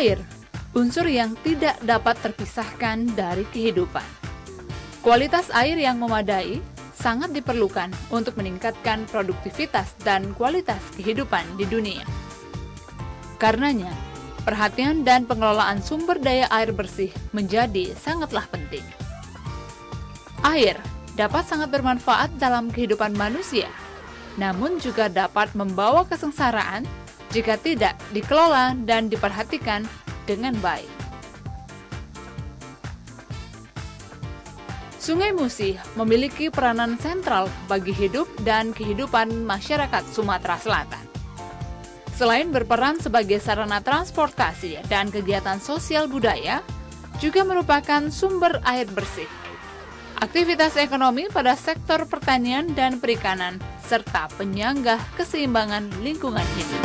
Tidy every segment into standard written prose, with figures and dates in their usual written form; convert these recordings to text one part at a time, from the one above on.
Air, unsur yang tidak dapat terpisahkan dari kehidupan. Kualitas air yang memadai sangat diperlukan untuk meningkatkan produktivitas dan kualitas kehidupan di dunia. Karenanya, perhatian dan pengelolaan sumber daya air bersih menjadi sangatlah penting. Air dapat sangat bermanfaat dalam kehidupan manusia, namun juga dapat membawa kesengsaraan jika tidak dikelola dan diperhatikan dengan baik. Sungai Musi memiliki peranan sentral bagi hidup dan kehidupan masyarakat Sumatera Selatan. Selain berperan sebagai sarana transportasi dan kegiatan sosial budaya, juga merupakan sumber air bersih. Aktivitas ekonomi pada sektor pertanian dan perikanan, serta penyangga keseimbangan lingkungan hidup.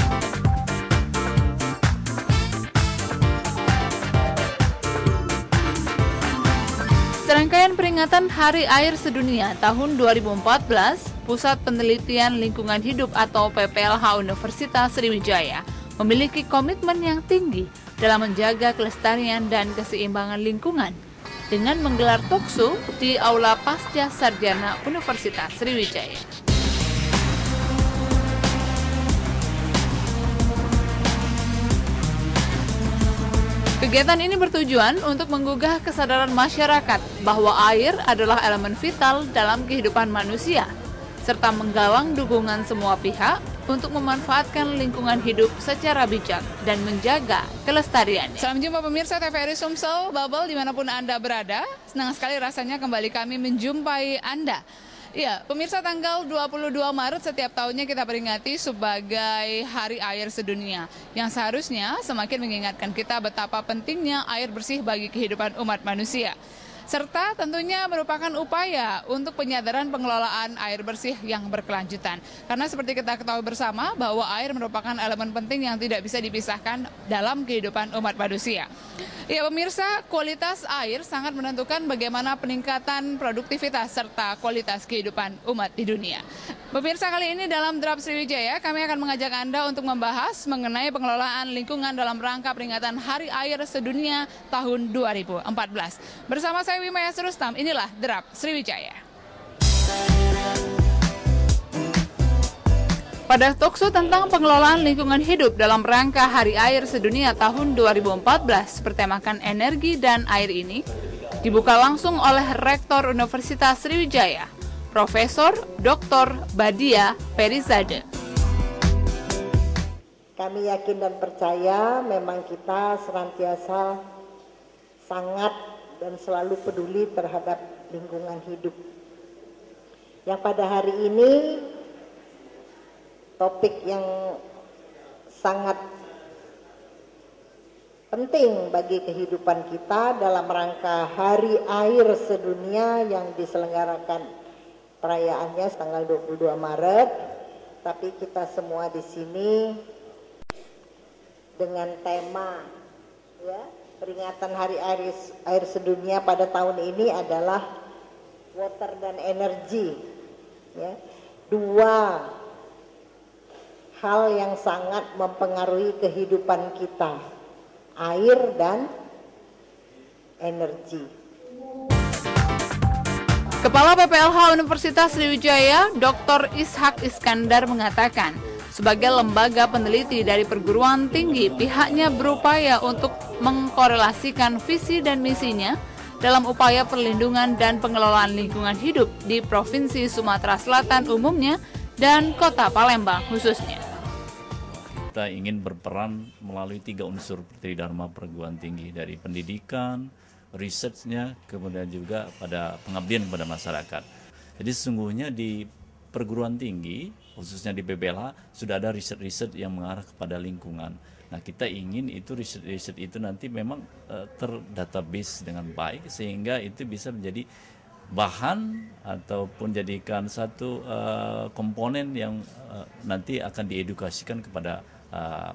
Serangkaian peringatan Hari Air Sedunia tahun 2014, Pusat Penelitian Lingkungan Hidup atau PPLH Universitas Sriwijaya memiliki komitmen yang tinggi dalam menjaga kelestarian dan keseimbangan lingkungan dengan menggelar talkshow di Aula Pasca Sarjana Universitas Sriwijaya. Kegiatan ini bertujuan untuk menggugah kesadaran masyarakat bahwa air adalah elemen vital dalam kehidupan manusia, serta menggalang dukungan semua pihak untuk memanfaatkan lingkungan hidup secara bijak dan menjaga kelestariannya. Salam jumpa pemirsa TVRI Sumsel, Babel dimanapun Anda berada. Senang sekali rasanya kembali kami menjumpai Anda. Ya, pemirsa, tanggal 22 Maret setiap tahunnya kita peringati sebagai Hari Air Sedunia, yang seharusnya semakin mengingatkan kita betapa pentingnya air bersih bagi kehidupan umat manusia. Serta tentunya merupakan upaya untuk penyadaran pengelolaan air bersih yang berkelanjutan. Karena seperti kita ketahui bersama bahwa air merupakan elemen penting yang tidak bisa dipisahkan dalam kehidupan umat manusia. Ya pemirsa, kualitas air sangat menentukan bagaimana peningkatan produktivitas serta kualitas kehidupan umat di dunia. Pemirsa, kali ini dalam Drap Sriwijaya kami akan mengajak Anda untuk membahas mengenai pengelolaan lingkungan dalam rangka peringatan Hari Air Sedunia tahun 2014. Bersama saya Wimaya Surustam, inilah Drap Sriwijaya. Pada talkshow tentang pengelolaan lingkungan hidup dalam rangka Hari Air Sedunia tahun 2014 bertemakan energi dan air ini, dibuka langsung oleh Rektor Universitas Sriwijaya, Profesor Dr. Badia Perizade. Kami yakin dan percaya memang kita senantiasa sangat dan selalu peduli terhadap lingkungan hidup. Yang pada hari ini topik yang sangat penting bagi kehidupan kita dalam rangka Hari Air Sedunia yang diselenggarakan perayaannya tanggal 22 Maret. Tapi kita semua di sini dengan tema peringatan Hari Air Sedunia pada tahun ini adalah water dan energi. Dua hal yang sangat mempengaruhi kehidupan kita, air dan energi. Kepala PPLH Universitas Sriwijaya, Dr. Ishak Iskandar mengatakan, sebagai lembaga peneliti dari perguruan tinggi, pihaknya berupaya untuk mengkorelasikan visi dan misinya dalam upaya perlindungan dan pengelolaan lingkungan hidup di Provinsi Sumatera Selatan umumnya dan Kota Palembang khususnya. Kita ingin berperan melalui 3 unsur Tridharma perguruan tinggi, dari pendidikan, risetnya, kemudian juga pada pengabdian kepada masyarakat. Jadi sesungguhnya di perguruan tinggi, khususnya di PPLH, sudah ada riset-riset yang mengarah kepada lingkungan. Nah, kita ingin itu riset-riset itu nanti memang terdatabase dengan baik, sehingga itu bisa menjadi bahan ataupun jadikan satu komponen yang nanti akan diedukasikan kepada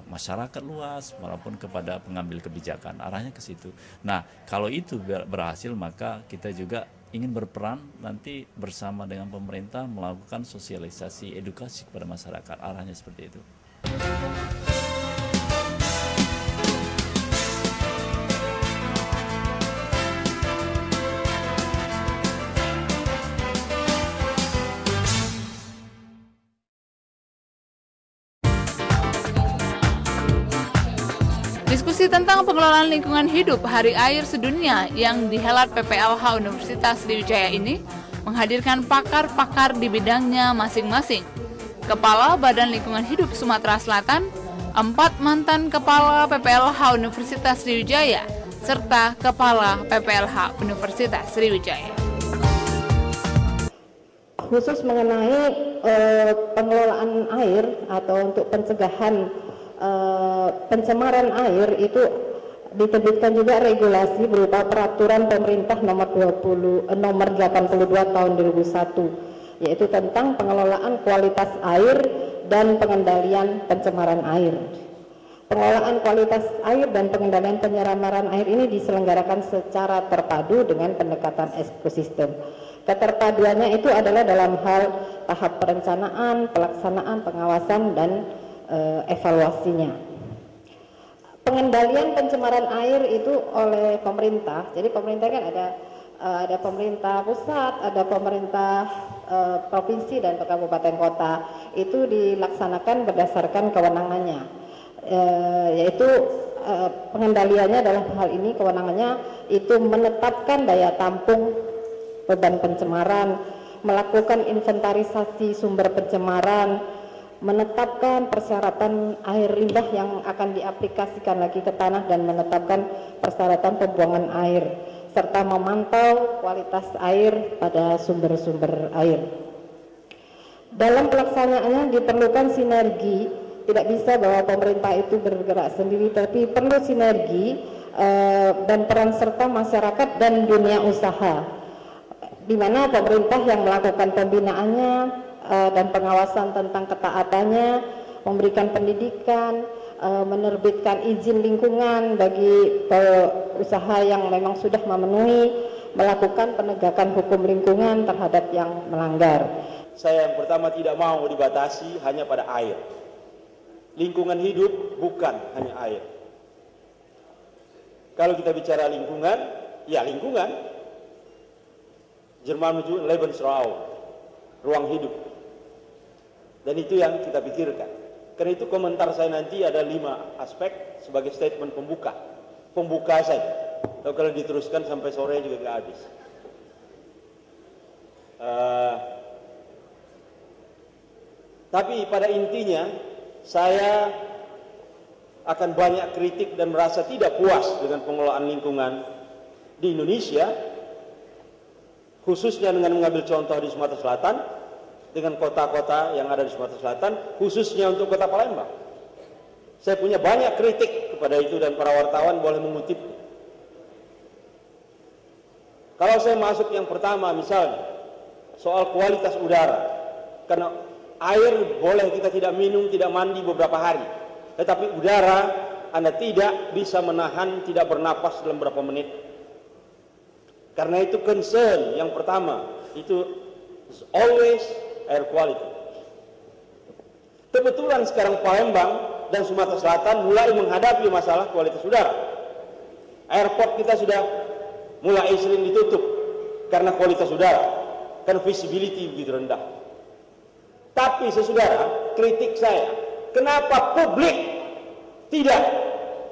masyarakat luas maupun kepada pengambil kebijakan. Arahnya ke situ. Nah, kalau itu berhasil, maka kita juga ingin berperan nanti bersama dengan pemerintah melakukan sosialisasi edukasi kepada masyarakat. Arahnya seperti itu. Diskusi tentang pengelolaan lingkungan hidup Hari Air Sedunia yang dihelat PPLH Universitas Sriwijaya ini menghadirkan pakar-pakar di bidangnya masing-masing. Kepala Badan Lingkungan Hidup Sumatera Selatan, 4 mantan Kepala PPLH Universitas Sriwijaya, serta Kepala PPLH Universitas Sriwijaya. Khusus mengenai pengelolaan air atau untuk pencegahan pencemaran air, itu diterbitkan juga regulasi berupa peraturan pemerintah nomor 82 tahun 2001, yaitu tentang pengelolaan kualitas air dan pengendalian pencemaran air. Pengelolaan kualitas air dan pengendalian pencemaran air ini diselenggarakan secara terpadu dengan pendekatan ekosistem. Keterpaduannya itu adalah dalam hal tahap perencanaan, pelaksanaan, pengawasan, dan evaluasinya. Pengendalian pencemaran air itu oleh pemerintah. Jadi pemerintah kan ada pemerintah pusat, ada pemerintah provinsi dan kabupaten kota. Itu dilaksanakan berdasarkan kewenangannya, yaitu pengendaliannya dalam hal ini kewenangannya itu menetapkan daya tampung beban pencemaran, melakukan inventarisasi sumber pencemaran, menetapkan persyaratan air limbah yang akan diaplikasikan lagi ke tanah, dan menetapkan persyaratan pembuangan air, serta memantau kualitas air pada sumber-sumber air. Dalam pelaksanaannya diperlukan sinergi, tidak bisa bahwa pemerintah itu bergerak sendiri, tapi perlu sinergi dan peran serta masyarakat dan dunia usaha, di mana pemerintah yang melakukan pembinaannya dan pengawasan tentang ketaatannya, memberikan pendidikan, menerbitkan izin lingkungan bagi usaha yang memang sudah memenuhi, melakukan penegakan hukum lingkungan terhadap yang melanggar. Saya yang pertama tidak mau dibatasi hanya pada air. Lingkungan hidup bukan hanya air. Kalau kita bicara lingkungan, ya lingkungan, Jerman menuju Lebensraum, ruang hidup. Dan itu yang kita pikirkan. Karena itu komentar saya nanti ada 5 aspek sebagai statement pembuka. Pembuka saja. Kalau diteruskan sampai sore juga nggak habis. Tapi pada intinya saya akan banyak kritik dan merasa tidak puas dengan pengelolaan lingkungan di Indonesia, khususnya dengan mengambil contoh di Sumatera Selatan, dengan kota-kota yang ada di Sumatera Selatan, khususnya untuk kota Palembang. Saya punya banyak kritik kepada itu dan para wartawan boleh mengutip. Kalau saya masuk yang pertama misalnya, soal kualitas udara. Karena air boleh kita tidak minum, tidak mandi beberapa hari. Tetapi udara Anda tidak bisa menahan, tidak bernapas dalam beberapa menit. Karena itu concern yang pertama, itu always air quality. Kebetulan sekarang Palembang dan Sumatera Selatan mulai menghadapi masalah kualitas udara. Airport kita sudah mulai sering ditutup karena kualitas udara, karena visibility begitu rendah. Tapi saudara, kritik saya, kenapa publik tidak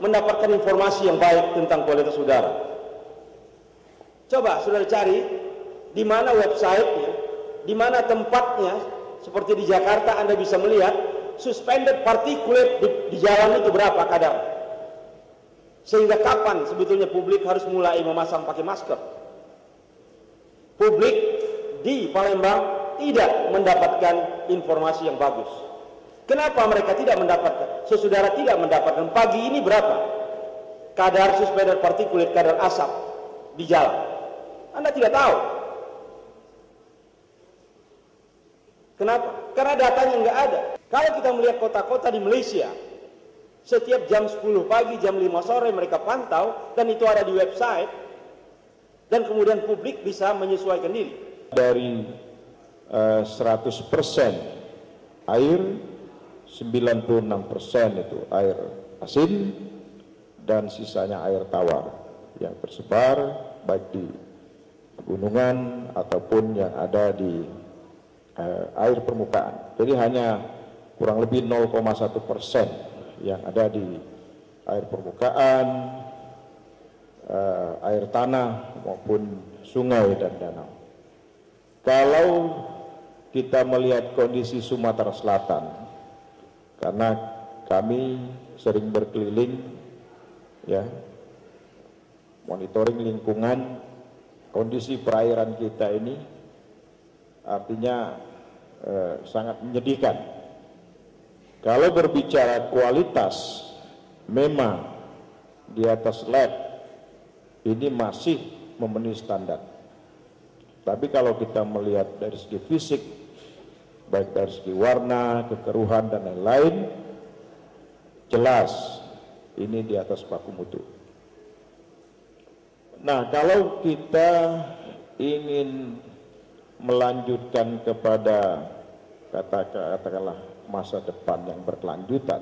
mendapatkan informasi yang baik tentang kualitas udara? Coba saudara cari di mana websitenya, di mana tempatnya. Seperti di Jakarta Anda bisa melihat suspended particulate di jalan itu berapa kadar. Sehingga kapan sebetulnya publik harus mulai memasang pakai masker? Publik di Palembang tidak mendapatkan informasi yang bagus. Kenapa mereka tidak mendapatkan? Saudara tidak mendapatkan. Pagi ini berapa kadar suspended particulate, kadar asap di jalan? Anda tidak tahu. Kenapa? Karena datanya nggak ada. Kalau kita melihat kota-kota di Malaysia, setiap jam 10 pagi, jam 5 sore mereka pantau, dan itu ada di website, dan kemudian publik bisa menyesuaikan diri. Dari 100% air, 96% itu air asin, dan sisanya air tawar yang tersebar baik di pegunungan ataupun yang ada di air permukaan. Jadi hanya kurang lebih 0,1% yang ada di air permukaan, air tanah maupun sungai dan danau. Kalau kita melihat kondisi Sumatera Selatan, karena kami sering berkeliling, ya, monitoring lingkungan, kondisi perairan kita ini artinya sangat menyedihkan. Kalau berbicara kualitas, memang di atas lab ini masih memenuhi standar. Tapi kalau kita melihat dari segi fisik, baik dari segi warna, kekeruhan dan lain-lain, jelas ini di atas baku mutu. Nah, kalau kita ingin melanjutkan kepada katakanlah masa depan yang berkelanjutan,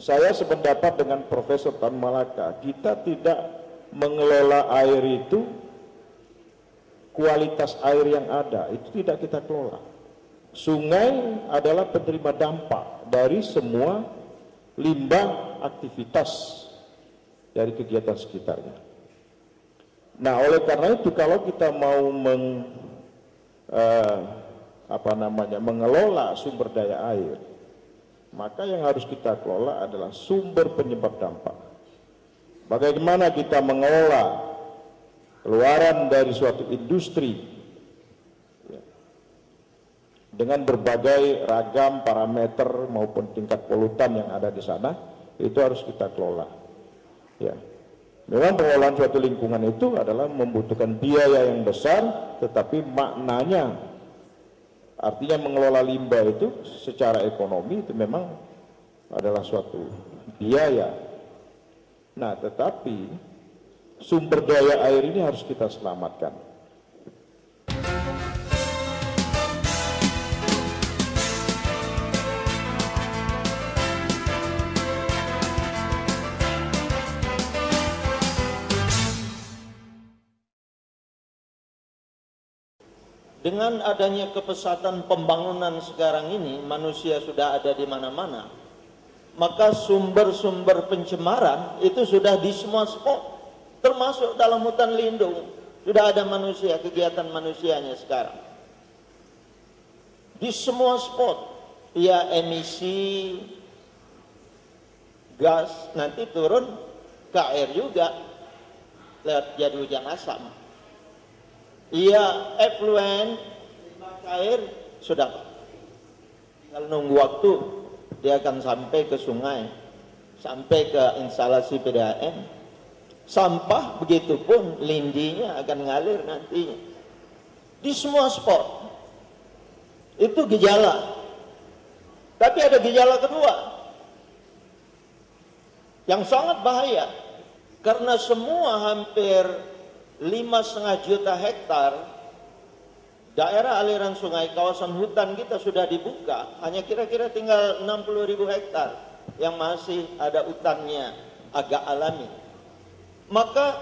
saya sependapat dengan Profesor Tan Malaka, kita tidak mengelola air itu, kualitas air yang ada itu tidak kita kelola. Sungai adalah penerima dampak dari semua limbah aktivitas dari kegiatan sekitarnya. Nah, oleh karena itu kalau kita mau mengelola sumber daya air, maka yang harus kita kelola adalah sumber penyebab dampak. Bagaimana kita mengelola keluaran dari suatu industri ya, dengan berbagai ragam parameter maupun tingkat polutan yang ada di sana, itu harus kita kelola. Ya. Memang pengelolaan suatu lingkungan itu adalah membutuhkan biaya yang besar, tetapi maknanya, artinya mengelola limbah itu secara ekonomi itu memang adalah suatu biaya. Nah, tetapi sumber daya air ini harus kita selamatkan. Dengan adanya kepesatan pembangunan sekarang ini, manusia sudah ada di mana-mana, maka sumber-sumber pencemaran itu sudah di semua spot, termasuk dalam hutan lindung. Sudah ada manusia, kegiatan manusianya sekarang. Di semua spot, ya emisi gas nanti turun ke air juga, lewat jadi hujan asam. Iya, efluen air sudah, kalau nunggu waktu dia akan sampai ke sungai, sampai ke instalasi PDAM. Sampah begitu pun lindinya akan ngalir nantinya di semua spot. Itu gejala. Tapi ada gejala kedua yang sangat bahaya, karena semua hampir 5,5 juta hektar daerah aliran sungai, kawasan hutan kita sudah dibuka, hanya kira-kira tinggal 60.000 hektar yang masih ada hutannya agak alami. Maka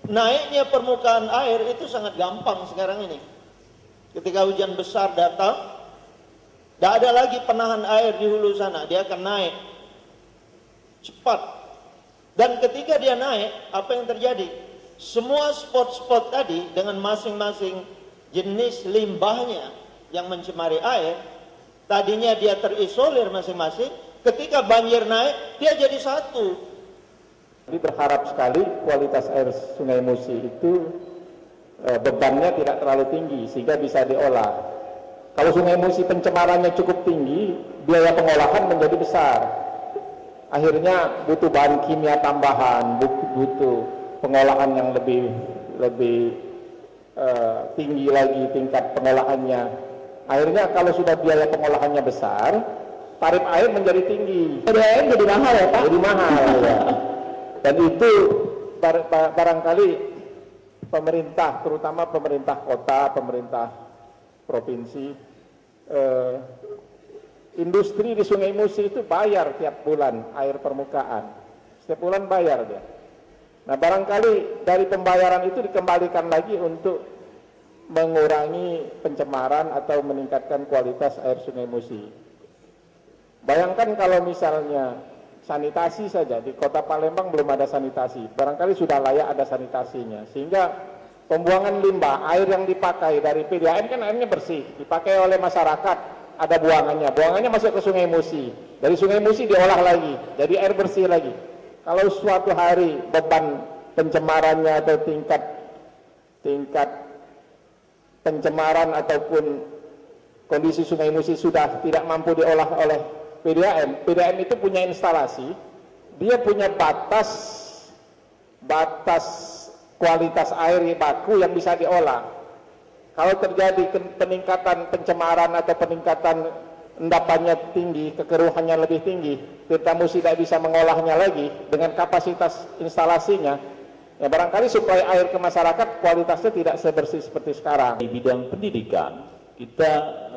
naiknya permukaan air itu sangat gampang sekarang ini. Ketika hujan besar datang, tidak ada lagi penahan air di hulu sana, dia akan naik cepat. Dan ketika dia naik, apa yang terjadi? Semua spot-spot tadi dengan masing-masing jenis limbahnya yang mencemari air, tadinya dia terisolir masing-masing, ketika banjir naik, dia jadi satu. Jadi berharap sekali kualitas air Sungai Musi itu bebannya tidak terlalu tinggi sehingga bisa diolah. Kalau Sungai Musi pencemarannya cukup tinggi, biaya pengolahan menjadi besar. Akhirnya butuh bahan kimia tambahan, butuh pengolahan yang lebih tinggi lagi tingkat pengolahannya. Akhirnya kalau sudah biaya pengolahannya besar, tarif air menjadi tinggi. Air jadi mahal ya Pak? Jadi mahal ya. Dan itu barangkali pemerintah, terutama pemerintah kota, pemerintah provinsi, industri di Sungai Musi itu bayar tiap bulan air permukaan. Setiap bulan bayar dia. Nah, barangkali dari pembayaran itu dikembalikan lagi untuk mengurangi pencemaran atau meningkatkan kualitas air Sungai Musi. Bayangkan kalau misalnya sanitasi saja, di kota Palembang belum ada sanitasi, barangkali sudah layak ada sanitasinya, sehingga pembuangan limbah, air yang dipakai dari PDAM kan airnya bersih, dipakai oleh masyarakat, ada buangannya masuk ke Sungai Musi, dari Sungai Musi diolah lagi, jadi air bersih lagi. Kalau suatu hari beban pencemarannya atau tingkat pencemaran ataupun kondisi Sungai Musi sudah tidak mampu diolah oleh PDAM itu punya instalasi, dia punya batas kualitas air baku yang bisa diolah. Kalau terjadi peningkatan pencemaran atau peningkatan endapannya tinggi, kekeruhannya lebih tinggi, Tirta Musi tidak bisa mengolahnya lagi dengan kapasitas instalasinya, ya barangkali suplai air ke masyarakat kualitasnya tidak sebersih seperti sekarang. Di bidang pendidikan kita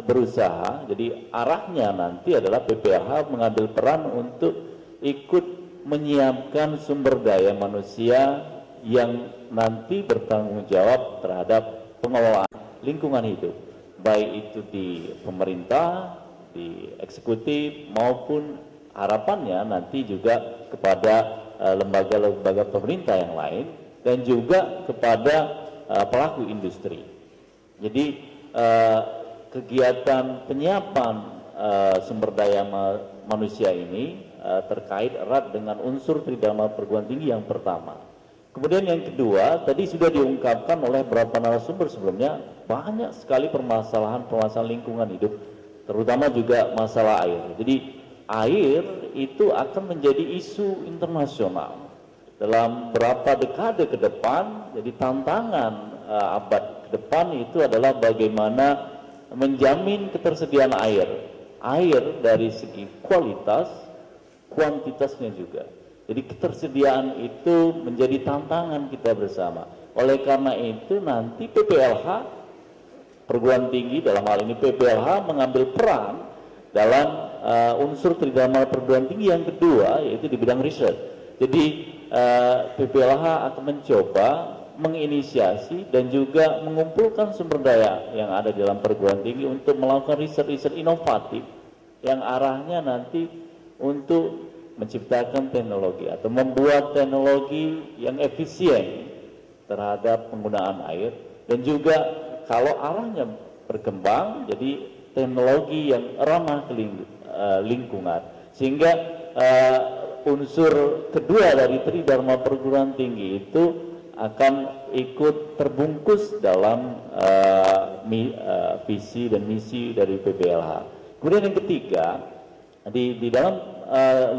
berusaha, jadi arahnya nanti adalah PPLH mengambil peran untuk ikut menyiapkan sumber daya manusia yang nanti bertanggung jawab terhadap pengelolaan lingkungan hidup, baik itu di pemerintah, di eksekutif, maupun harapannya nanti juga kepada lembaga-lembaga pemerintah yang lain, dan juga kepada pelaku industri. Jadi kegiatan penyiapan sumber daya manusia ini terkait erat dengan unsur tridharma perguruan tinggi yang pertama. Kemudian yang kedua, tadi sudah diungkapkan oleh beberapa narasumber sebelumnya, banyak sekali permasalahan lingkungan hidup, terutama juga masalah air. Jadi air itu akan menjadi isu internasional dalam beberapa dekade ke depan. Jadi tantangan abad ke depan itu adalah bagaimana menjamin ketersediaan air dari segi kualitas, kuantitasnya juga. Jadi ketersediaan itu menjadi tantangan kita bersama. Oleh karena itu nanti PPLH, perguruan tinggi dalam hal ini PPLH, mengambil peran dalam unsur tridharma perguruan tinggi yang kedua, yaitu di bidang riset. Jadi PPLH akan mencoba menginisiasi dan juga mengumpulkan sumber daya yang ada di dalam perguruan tinggi untuk melakukan riset-riset inovatif yang arahnya nanti untuk menciptakan teknologi atau membuat teknologi yang efisien terhadap penggunaan air, dan juga kalau arahnya berkembang jadi teknologi yang ramah lingkungan, sehingga unsur kedua dari tridharma perguruan tinggi itu akan ikut terbungkus dalam visi dan misi dari PPLH. Kemudian yang ketiga, di dalam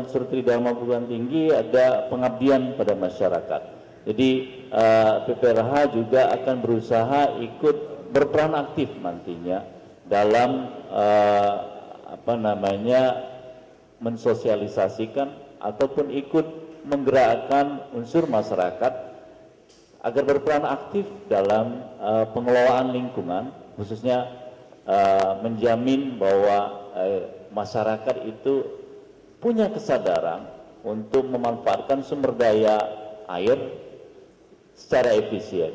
unsur tridharma perguruan tinggi ada pengabdian pada masyarakat. Jadi PPLH juga akan berusaha ikut berperan aktif nantinya dalam mensosialisasikan ataupun ikut menggerakkan unsur masyarakat agar berperan aktif dalam pengelolaan lingkungan, khususnya menjamin bahwa masyarakat itu punya kesadaran untuk memanfaatkan sumber daya air secara efisien.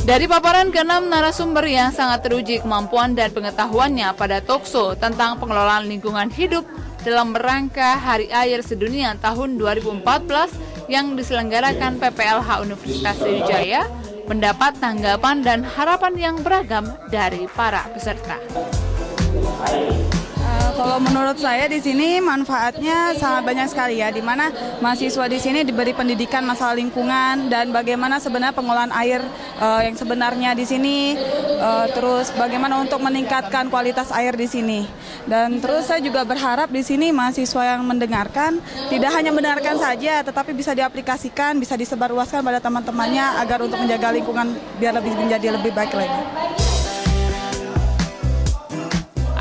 Dari paparan ke-6 narasumber yang sangat teruji kemampuan dan pengetahuannya pada talkshow tentang pengelolaan lingkungan hidup dalam rangka Hari Air Sedunia tahun 2014 yang diselenggarakan PPLH Universitas Sriwijaya, mendapat tanggapan dan harapan yang beragam dari para peserta. Kalau menurut saya di sini manfaatnya sangat banyak sekali ya, di mana mahasiswa di sini diberi pendidikan masalah lingkungan dan bagaimana sebenarnya pengolahan air yang sebenarnya di sini, terus bagaimana untuk meningkatkan kualitas air di sini. Dan terus saya juga berharap di sini mahasiswa yang mendengarkan tidak hanya mendengarkan saja, tetapi bisa diaplikasikan, bisa disebarluaskan pada teman-temannya agar untuk menjaga lingkungan biar menjadi lebih baik lagi.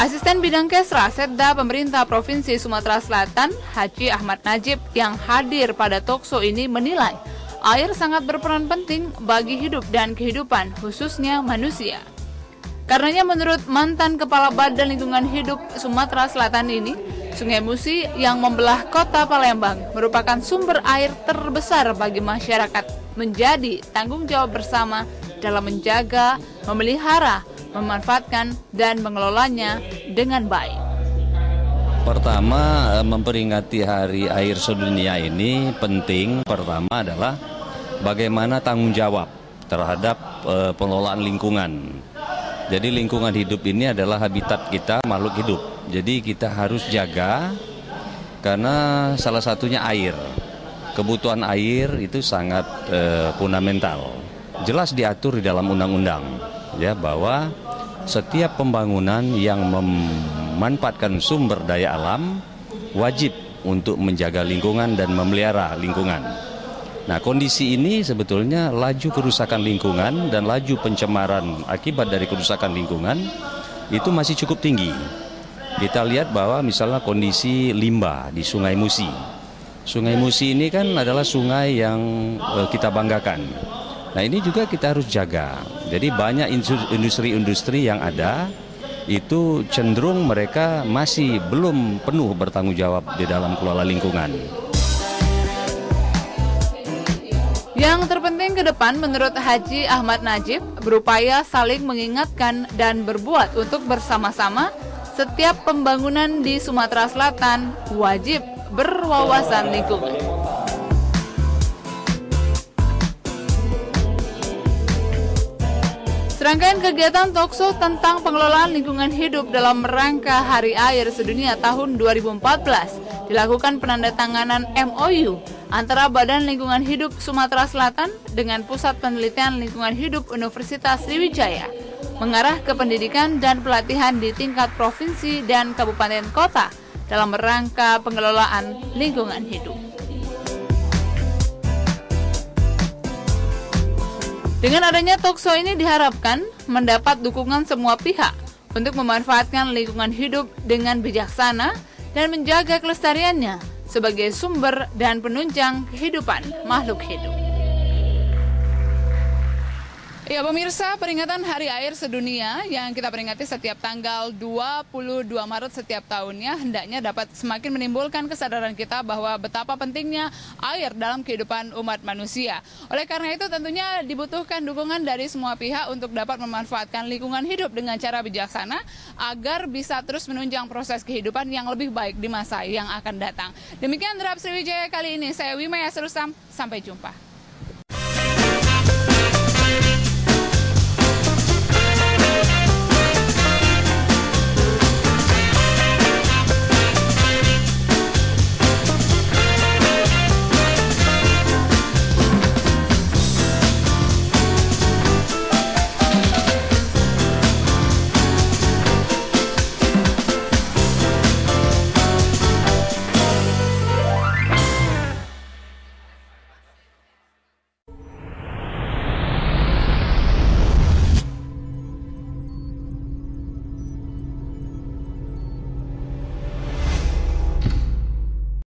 Asisten Bidang Kesra Setda Pemerintah Provinsi Sumatera Selatan, Haji Ahmad Najib, yang hadir pada talkshow ini menilai air sangat berperan penting bagi hidup dan kehidupan, khususnya manusia. Karenanya menurut mantan Kepala Badan Lingkungan Hidup Sumatera Selatan ini, Sungai Musi yang membelah kota Palembang merupakan sumber air terbesar bagi masyarakat, menjadi tanggung jawab bersama dalam menjaga, memelihara, memanfaatkan dan mengelolanya dengan baik. Pertama, memperingati Hari Air Sedunia ini penting. Pertama adalah bagaimana tanggung jawab terhadap pengelolaan lingkungan. Jadi lingkungan hidup ini adalah habitat kita, makhluk hidup. Jadi kita harus jaga karena salah satunya air. Kebutuhan air itu sangat fundamental. Jelas diatur di dalam undang-undang ya bahwa setiap pembangunan yang memanfaatkan sumber daya alam wajib untuk menjaga lingkungan dan memelihara lingkungan. Nah, kondisi ini sebetulnya laju kerusakan lingkungan dan laju pencemaran akibat dari kerusakan lingkungan itu masih cukup tinggi. Kita lihat bahwa misalnya kondisi limbah di Sungai Musi. Sungai Musi ini kan adalah sungai yang kita banggakan. Nah, ini juga kita harus jaga. Jadi banyak industri-industri yang ada itu cenderung mereka masih belum penuh bertanggung jawab di dalam kelola lingkungan. Yang terpenting ke depan menurut Haji Ahmad Najib berupaya saling mengingatkan dan berbuat untuk bersama-sama. Setiap pembangunan di Sumatera Selatan wajib berwawasan lingkungan. Serangkaian kegiatan talkshow tentang pengelolaan lingkungan hidup dalam rangka Hari Air Sedunia tahun 2014 dilakukan penandatanganan MOU antara Badan Lingkungan Hidup Sumatera Selatan dengan Pusat Penelitian Lingkungan Hidup Universitas Sriwijaya, mengarah ke pendidikan dan pelatihan di tingkat provinsi dan kabupaten kota dalam rangka pengelolaan lingkungan hidup. Dengan adanya talkshow ini diharapkan mendapat dukungan semua pihak untuk memanfaatkan lingkungan hidup dengan bijaksana dan menjaga kelestariannya sebagai sumber dan penunjang kehidupan makhluk hidup. Ya pemirsa, peringatan Hari Air Sedunia yang kita peringati setiap tanggal 22 Maret setiap tahunnya hendaknya dapat semakin menimbulkan kesadaran kita bahwa betapa pentingnya air dalam kehidupan umat manusia. Oleh karena itu tentunya dibutuhkan dukungan dari semua pihak untuk dapat memanfaatkan lingkungan hidup dengan cara bijaksana agar bisa terus menunjang proses kehidupan yang lebih baik di masa yang akan datang. Demikian Derap Sriwijaya kali ini, saya Wimaya Serusam, sampai jumpa.